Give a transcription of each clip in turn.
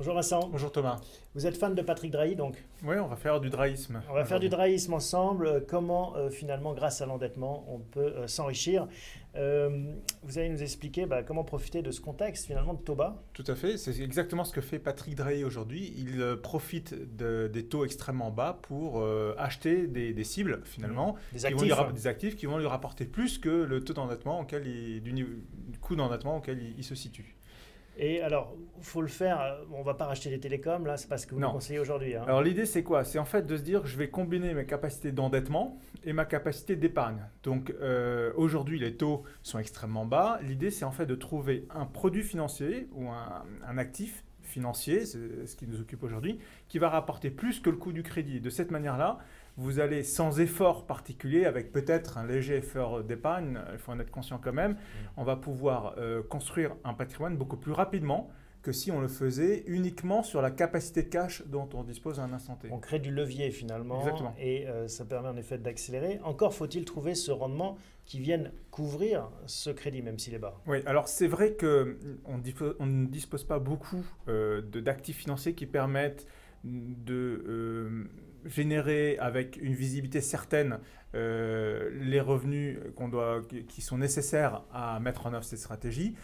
Bonjour Vincent, Bonjour Thomas. vous êtes fan de Patrick Drahi donc? Oui, on va faire du drahisme. On va faire du drahisme ensemble. Comment finalement, grâce à l'endettement, on peut s'enrichir. Vous allez nous expliquer comment profiter de ce contexte finalement de taux bas. Tout à fait, c'est exactement ce que fait Patrick Drahi aujourd'hui. Il profite des taux extrêmement bas pour acheter des cibles finalement, Des actifs. des actifs qui vont lui rapporter plus que le taux d'endettement auquel du coût d'endettement auquel il se situe. Et alors, il faut le faire, on ne va pas racheter des télécoms, là, c'est pas ce que vous nous conseillez aujourd'hui. Hein. Alors l'idée c'est quoi? C'est en fait de se dire je vais combiner mes capacités d'endettement et ma capacité d'épargne. Donc aujourd'hui les taux sont extrêmement bas. L'idée c'est en fait de trouver un produit financier ou un actif financier, c'est ce qui nous occupe aujourd'hui, qui va rapporter plus que le coût du crédit. De cette manière-là, vous allez sans effort particulier, avec peut-être un léger effort d'épargne, il faut en être conscient quand même, on va pouvoir construire un patrimoine beaucoup plus rapidement que si on le faisait uniquement sur la capacité de cash dont on dispose à un instant T. On crée du levier finalement. Exactement. Et ça permet en effet d'accélérer. Encore faut-il trouver ce rendement qui vienne couvrir ce crédit, même s'il est bas. Oui, alors c'est vrai qu'on ne dispose pas beaucoup d'actifs financiers qui permettent de générer avec une visibilité certaine les revenus qui sont nécessaires à mettre en œuvre cette stratégie.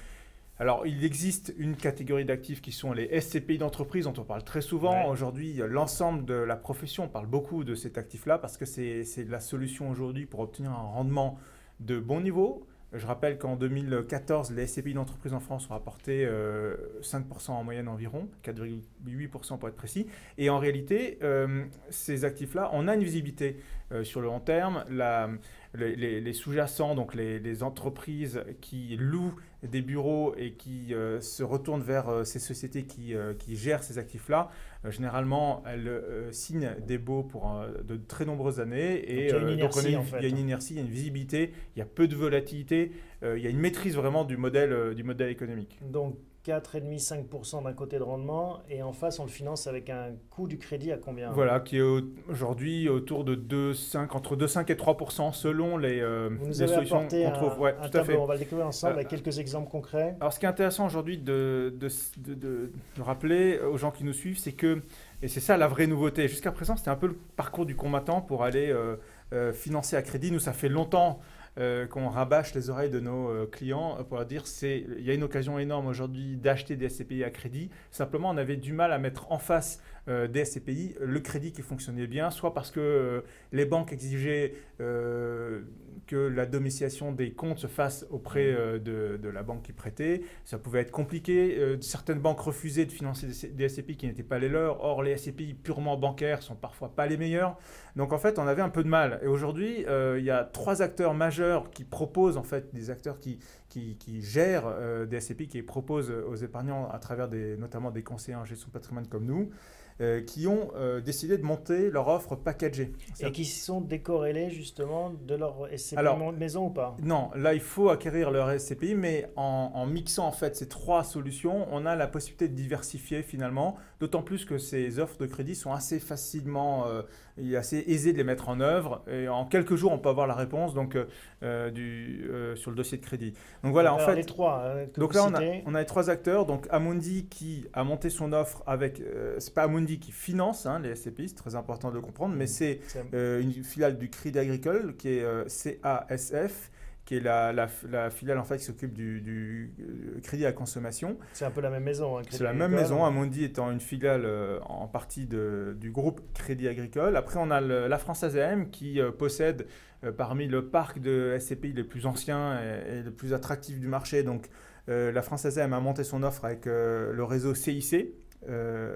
Alors, il existe une catégorie d'actifs qui sont les SCPI d'entreprise, dont on parle très souvent. Ouais. Aujourd'hui, l'ensemble de la profession parle beaucoup de cet actif-là parce que c'est la solution aujourd'hui pour obtenir un rendement de bon niveau. Je rappelle qu'en 2014, les SCPI d'entreprise en France ont rapporté 5% en moyenne environ, 4,8% pour être précis. Et en réalité, ces actifs-là, on a une visibilité sur le long terme. Les sous-jacents, donc les entreprises qui louent des bureaux et qui se retournent vers ces sociétés qui gèrent ces actifs-là, généralement, elles signent des baux pour de très nombreuses années. Et donc, il y a une inertie, en fait. Il y a une inertie, il y a une visibilité, il y a peu de volatilité, il y a une maîtrise vraiment du modèle économique. Donc 4,5-5% d'un côté de rendement, et en face on le finance avec un coût du crédit à combien? Voilà, qui est aujourd'hui autour de entre 2,5 et 3% selon les Vous nous les avez solutions apporté qu'on trouve. Ouais, un tout à fait. tableau, on va le découvrir ensemble avec quelques exemples concrets. Alors ce qui est intéressant aujourd'hui de rappeler aux gens qui nous suivent, c'est que, et c'est ça la vraie nouveauté, jusqu'à présent c'était un peu le parcours du combattant pour aller financer à crédit. Nous ça fait longtemps qu'on rabâche les oreilles de nos clients pour leur dire il y a une occasion énorme aujourd'hui d'acheter des SCPI à crédit. Simplement, on avait du mal à mettre en face des SCPI le crédit qui fonctionnait bien, soit parce que les banques exigeaient que la domiciliation des comptes se fasse auprès de la banque qui prêtait. Ça pouvait être compliqué. Certaines banques refusaient de financer des SCPI qui n'étaient pas les leurs. Or, les SCPI purement bancaires sont parfois pas les meilleurs. Donc, en fait, on avait un peu de mal. Et aujourd'hui, il y a 3 acteurs majeurs qui proposent, en fait, des acteurs qui gèrent des SCPI, qui proposent aux épargnants à travers notamment des conseillers en gestion de patrimoine comme nous, qui ont décidé de monter leur offre packagée. Et qui sont décorrélés justement de leur SCPI maison ou pas? Non, là il faut acquérir leur SCPI, mais en mixant en fait ces 3 solutions, on a la possibilité de diversifier finalement, d'autant plus que ces offres de crédit sont assez facilement, il est assez aisé de les mettre en œuvre, et en quelques jours on peut avoir la réponse donc, sur le dossier de crédit. Donc voilà, en fait, les 3 donc là on a les 3 acteurs, donc Amundi qui a monté son offre avec, c'est pas Amundi qui finance les SCPI, c'est très important de le comprendre, mais c'est une filiale du Crédit Agricole qui est CASF, qui est la filiale en fait qui s'occupe du crédit à la consommation. C'est un peu la même maison. C'est la même maison, Amundi étant une filiale en partie du groupe Crédit Agricole. Après, on a la Française AM qui possède parmi le parc de SCPI les plus anciens et les plus attractifs du marché. Donc, la Française AM a monté son offre avec le réseau CIC.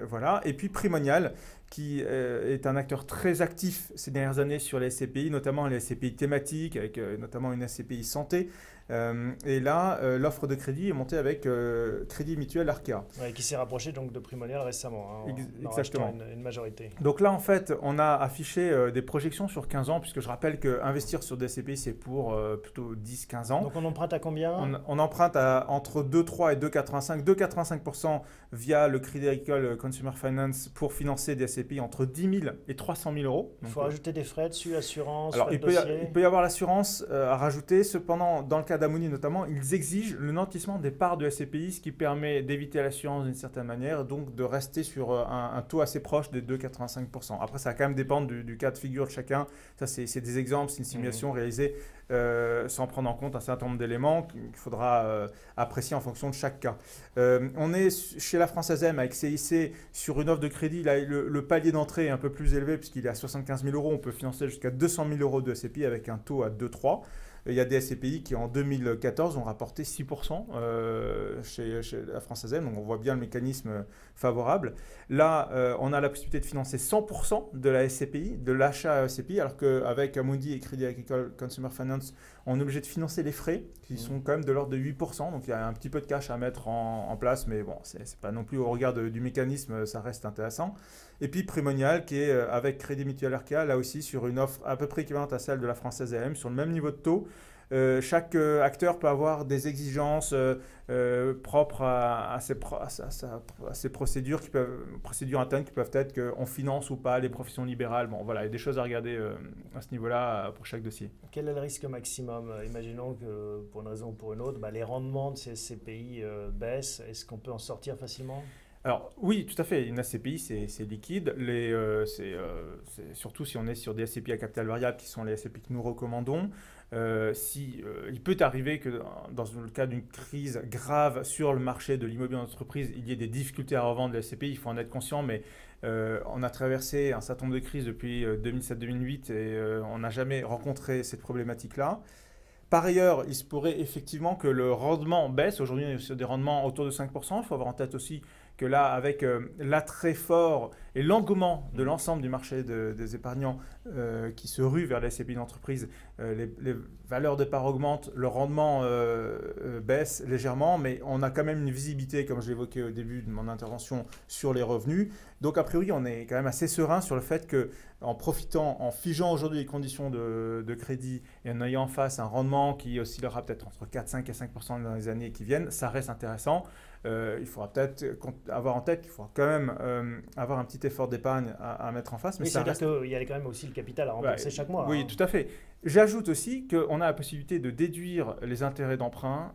Voilà. Et puis Primonial, qui est un acteur très actif ces dernières années sur les SCPI, notamment les SCPI thématiques, avec notamment une SCPI santé. Et là, l'offre de crédit est montée avec Crédit Mutuel Arkea. Ouais, qui s'est rapproché donc de Primonial récemment, exactement. Une majorité. Donc là, en fait, on a affiché des projections sur 15 ans, puisque je rappelle qu'investir sur des SCPI, c'est pour plutôt 10-15 ans. Donc on emprunte à combien? On emprunte entre 2,3 et 2,85. 2,85% via le Crédit Agricole Consumer Finance pour financer des SCPI. SCPI entre 10 000 et 300 000 euros. Il faut rajouter des frais dessus, assurance, alors, frais de dossier. il peut y avoir l'assurance à rajouter. Cependant, dans le cas d'Amundi notamment, ils exigent le nantissement des parts de SCPI, ce qui permet d'éviter l'assurance d'une certaine manière, donc de rester sur un taux assez proche des 2,85%. Après, ça va quand même dépendre du cas de figure de chacun. Ça, c'est des exemples, c'est une simulation réalisée sans prendre en compte un certain nombre d'éléments qu'il faudra apprécier en fonction de chaque cas. On est chez la Française M avec CIC sur une offre de crédit. Là, le palier d'entrée est un peu plus élevé puisqu'il est à 75 000 euros. On peut financer jusqu'à 200 000 euros de SCPI avec un taux à 2,3. Il y a des SCPI qui, en 2014, ont rapporté 6% chez la Française M. Donc, on voit bien le mécanisme favorable. Là, on a la possibilité de financer 100% de la SCPI, de l'achat SCPI, alors qu'avec Amundi et Crédit Agricole Consumer Finance, on est obligé de financer les frais, qui sont quand même de l'ordre de 8%. Donc, il y a un petit peu de cash à mettre en place, mais bon, c'est pas non plus au regard du mécanisme, ça reste intéressant. Et puis Primonial, qui est avec Crédit Mutuel Arca, là aussi sur une offre à peu près équivalente à celle de la Française AM, sur le même niveau de taux. Chaque acteur peut avoir des exigences propres à ses procédures, procédures internes qui peuvent être qu'on finance ou pas les professions libérales. Bon, voilà, il y a des choses à regarder à ce niveau-là pour chaque dossier. Quel est le risque maximum? Imaginons que pour une raison ou pour une autre, les rendements de ces pays baissent. Est-ce qu'on peut en sortir facilement? Alors oui, tout à fait. Une SCPI, c'est liquide. Surtout si on est sur des SCPI à capital variable, qui sont les SCPI que nous recommandons. Il peut arriver que dans le cas d'une crise grave sur le marché de l'immobilier d'entreprise, il y ait des difficultés à revendre les SCPI. Il faut en être conscient, mais on a traversé un certain nombre de crises depuis 2007-2008 et on n'a jamais rencontré cette problématique-là. Par ailleurs, il se pourrait effectivement que le rendement baisse. Aujourd'hui, on est sur des rendements autour de 5%. Il faut avoir en tête aussi que là, avec l'attrait fort et l'engouement de l'ensemble du marché des épargnants qui se ruent vers les SCPI d'entreprise, les valeurs de part augmentent, le rendement baisse légèrement, mais on a quand même une visibilité, comme je l'évoquais au début de mon intervention, sur les revenus. Donc, a priori, on est quand même assez serein sur le fait qu'en profitant, en figeant aujourd'hui les conditions de crédit et en ayant en face un rendement qui oscillera peut-être entre 4,5 et 5% dans les années qui viennent, ça reste intéressant. Il faudra peut-être avoir en tête qu'il faudra quand même avoir un petit effort d'épargne à mettre en face. Mais ça c'est-à-dire qu'il y a quand même aussi le capital à rembourser chaque mois. Oui, tout à fait. J'ajoute aussi qu'on a la possibilité de déduire les intérêts d'emprunt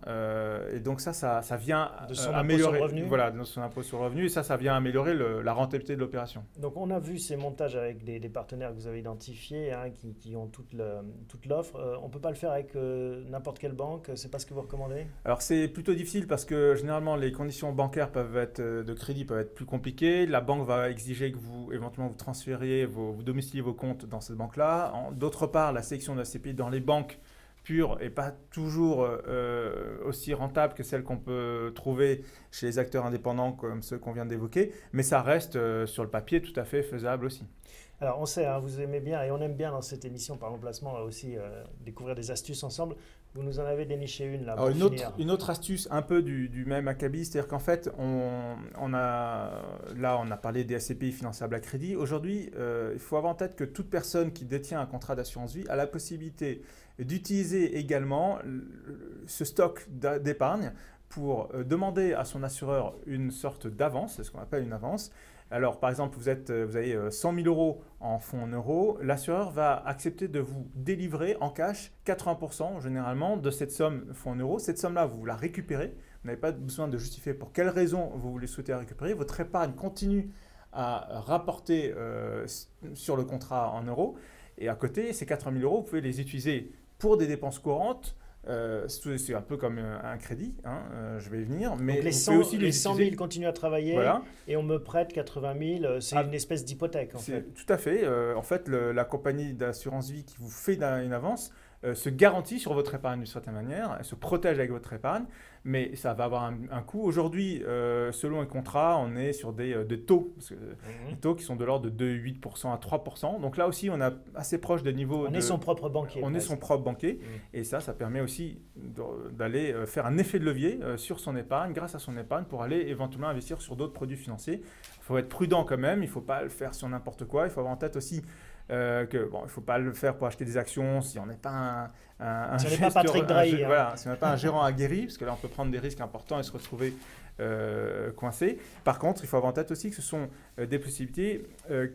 et donc ça vient de son améliorer impôt sur le revenu. Voilà, de son impôt sur le revenu et ça vient améliorer la rentabilité de l'opération. Donc on a vu ces montages avec des partenaires que vous avez identifiés qui ont toute l'offre. On ne peut pas le faire avec n'importe quelle banque, c'est pas ce que vous recommandez? Alors c'est plutôt difficile parce que généralement les conditions bancaires de crédit peuvent être plus compliquées. La banque va exiger que vous éventuellement vous transfériez, vous domiciliez vos comptes dans cette banque-là. D'autre part, la sélection de la SCPI dans les banques pures n'est pas toujours aussi rentable que celle qu'on peut trouver chez les acteurs indépendants comme ceux qu'on vient d'évoquer, mais ça reste sur le papier tout à fait faisable aussi. Alors on sait, vous aimez bien et on aime bien dans cette émission par remplacement aussi découvrir des astuces ensemble. Vous nous en avez déniché une là. Alors, une autre astuce un peu du même acabit, c'est-à-dire qu'en fait, on a parlé des SCPI finançables à crédit. Aujourd'hui, il faut avoir en tête que toute personne qui détient un contrat d'assurance vie a la possibilité d'utiliser également ce stock d'épargne pour demander à son assureur une sorte d'avance, c'est ce qu'on appelle une avance. Alors, par exemple, vous avez 100 000 euros en fonds en euros. L'assureur va accepter de vous délivrer en cash 80% généralement de cette somme fonds en euros. Cette somme-là, vous la récupérez. Vous n'avez pas besoin de justifier pour quelle raison vous voulez souhaiter la récupérer. Votre épargne continue à rapporter sur le contrat en euros. Et à côté, ces 80 000 euros, vous pouvez les utiliser pour des dépenses courantes. C'est un peu comme un crédit, je vais y venir. Mais donc les 100 000 continuent à travailler voilà. Et on me prête 80 000, c'est une espèce d'hypothèque en fait. Tout à fait. En fait, la compagnie d'assurance vie qui vous fait une avance se garantit sur votre épargne d'une certaine manière, elle se protège avec votre épargne, mais ça va avoir un coût. Aujourd'hui, selon les contrats, on est sur des taux, des taux qui sont de l'ordre de 8% à 3%. Donc là aussi, on est assez proche des niveaux. On est son propre banquier. On est son propre banquier, et ça permet aussi d'aller faire un effet de levier sur son épargne, grâce à son épargne, pour aller éventuellement investir sur d'autres produits financiers. Il faut être prudent quand même, il ne faut pas le faire sur n'importe quoi, il faut avoir en tête aussi il ne faut pas le faire pour acheter des actions si on n'est pas si on n'est pas Patrick Drahi. Voilà, si on n'est pas un gérant aguerri, parce que là on peut prendre des risques importants et se retrouver coincés. Par contre, il faut avoir en tête aussi que ce sont des possibilités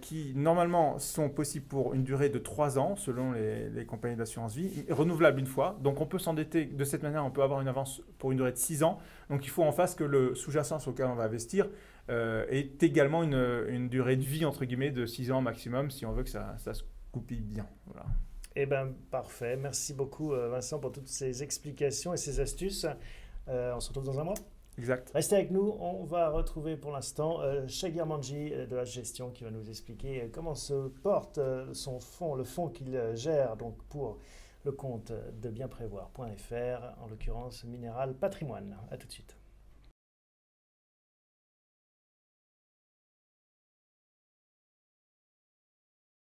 qui, normalement, sont possibles pour une durée de 3 ans, selon les compagnies d'assurance vie, renouvelables une fois. Donc, on peut s'endetter de cette manière, on peut avoir une avance pour une durée de 6 ans. Donc, il faut en face que le sous-jacent sur lequel on va investir ait également une durée de vie, entre guillemets, de 6 ans maximum, si on veut que ça se goupille bien. Voilà. Eh bien, parfait. Merci beaucoup, Vincent, pour toutes ces explications et ces astuces. On se retrouve dans un mois. Exact. Restez avec nous. On va retrouver pour l'instant Shagir Manji de H Gestion qui va nous expliquer comment se porte son fonds, le fonds qu'il gère donc pour le compte de bienprévoir.fr, en l'occurrence Minéral Patrimoine. À tout de suite.